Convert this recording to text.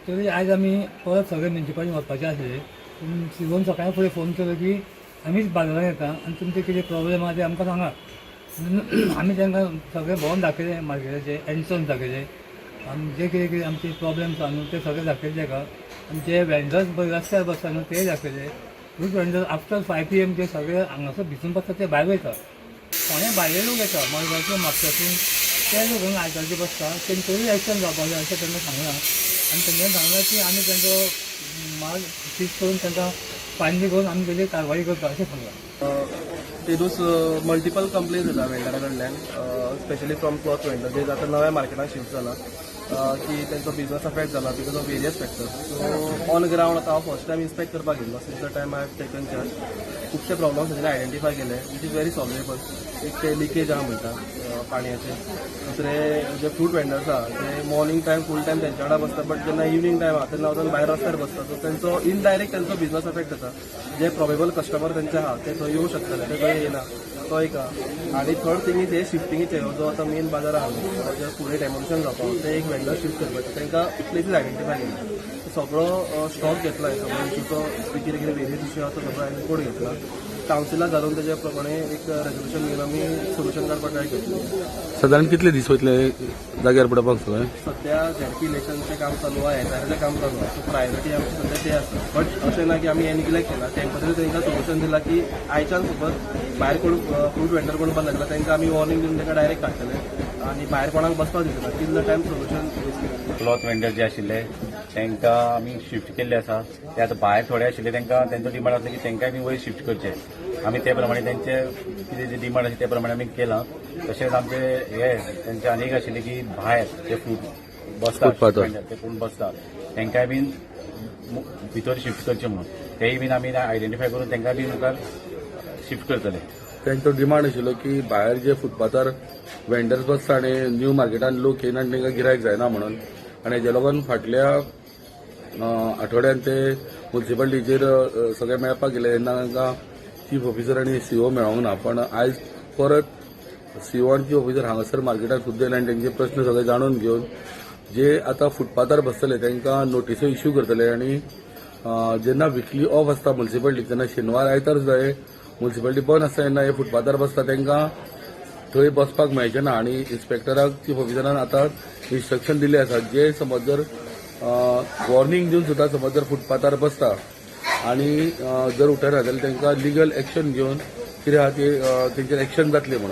तरी आज आम्ही परत सगळे म्युन्सिपालिटीन वचपाचे आसले पूण शिवम सकाळी फुडें फोन केलो की आमीच बाजारान येता आनी तुमचे कितें प्रॉब्लेम आहा ते आमकां सांगात। आमी तांकां सगळें भोंवन दाखयलें मार्केटाचें एन्सर्स दाखयले आनी जे कितें आमचे प्रॉब्लेम्स आहा न्हू ते सगळे दाखयले ताका आनी जे वेंडर्स रस्त्यार बसता न्हू ते दाखयले। फ्रूट वेंडर्स आफ्टर 5 PM ते सगळे हांगासर भिसून बसता ते भायर वयता कोणें भायले लोक येता मडगांवसून म्हापशासून ते लोक हांगा आयतारचे बसता तेंचोय एक्शन जावपाक जाय अशें तेंकां सांगलां आनी तेंच्यानी सांगलां की आमी तेंचो माल सीज करून तांकां फायन करून आमी तेजी कारवाई करता अशें सांगलां। तेदूस मल्टिपल कंप्लेन्स येता वेंडरा कडल्यान स्पेशली फ्रॉम क्लॉथ वेंडर जे आतां नव्या मार्केटान शिफ्ट जाला की तेंचो बिजनस अफेक्ट जाला because of various factors. So on ground आतां हांव फर्स्ट टायम इन्स्पेक्ट करपाक गेल्लो since the time I have taken charge खुबशे प्रॉब्लम्स तेजे आयडेंटिफाय केले विच इज व्हेरी सॉल्वेबल। एक ते लिकेज आहा म्हणटा पाणयाचे, दुसरे जे फ्रूट वेंडर्स आहा ते मॉर्निंग टायम फूल टायम तेंच्या वांगडा बसता बट जेन्ना इवनिंग टायम आहा तेन्ना वचून भायर रस्त्यार बसता सो तेंचो इनडायरेक्ट तेंचो बिजनस अफेक्ट जाता। जे प्रॉबेबल कस्टमर तेंचे आहा ते थंय येवं शकतले ते थंय येना तो एक आहा। आनी थर्ड थिंग इज हे शिफ्टिंगीचे जो आतां मेन बाजार आहा जे फुडें डेमोलिशन जावपाक ते एक वेंडर शिफ्ट करपाचे तांकां प्लेसीस आयडेंटिफाय केले सगळो स्टॉक घेतला सगळो इशूचो कितें कितें वेरियस इशू आसा तो सगळो हांवें रिपोर्ट घेतला कावन्सिलाक घालून तेजे प्रमाणे एक रेजोल्युशन घेवन आमी सोल्युशन करपाक ट्राय करतले। साधारण कितले दीस वयतले जाग्यार पडपाक सगळें? सध्या झेडपी इलेक्शनचें काम चालू आहा एसआरचें काम चालू आहा सो प्रायोरिटी आमची सध्या ते आसा बट अशें ना की आमी हे निग्लेक्ट केला टेम्पररी तांकां सोल्युशन दिला की आयच्यान सुपर भायर कोण फ्रूट वेंडर कोण बंद लागला तांकां आमी वॉर्निंग दिवन तांकां डायरेक्ट काडटले आनी भायर कोणाक बसपाक दिसना till the time solution. Cloth vendor जे आशिल्ले तांकां आमी शिफ्ट केल्ले आसा ते आतां भायर थोडे आशिल्ले तांकां तेंचो डिमांड आसलो की तांकांय बी वयर शिफ्ट करचे आमी ते प्रमाणे तेंचे कितें जे डिमांड आसा ते प्रमाणे आमी केलां। तशेंच आमचे हे तेंचे आनीक आशिल्ले की भायर जे फ्रूट बसता ते कोण बसता तांकांय बीन भितर शिफ्ट करचे म्हणून तेय बीन आमी आयडेंटिफाय करून तांकां बी मुखार शिफ्ट करतले। तांचो डिमांड आशिल्लो की भायर जे फुटपाथार वेंडर्स बसता आनी न्यू मार्केटान लोक येयना आनी तांकां गिरायक जायना म्हणून आनी हेजे लागून फाटल्या आठवड्यान ते म्युन्सिपालिटीचेर सगळे मेळपाक गेले तेन्ना तांकां चीफ ऑफिसर आनी सीओ मेळोंक ना पण आयज परत सीओ आनी चीफ ऑफिसर हांगासर मार्केटान सुद्दां येयले आनी तेंचे प्रश्न सगळे जाणून घेवन जे आतां फुटपाथार बसतले तांकां नोटिसो इश्यू करतले आनी जेन्ना विकली ऑफ आसता म्युन्सिपालिटी तेन्ना शेनवार आयतार सुद्दां म्युन्सिपालिटी बंद आसता तेन्ना हे फुटपाथार बसता तांकां थंय बसपाक मेळचें ना आनी इन्स्पेक्टराक चीफ ऑफिसरान आतां इन्स्ट्रक्शन दिल्ले आसा जे समज जर वॉर्निंग दिवन सुद्दां समज जर फुटपाथार बसता आनी जर उठना जाल्यार तांकां लिगल एक्शन घेवन कितें आहा तेंचेर एक्शन जातली म्हणून।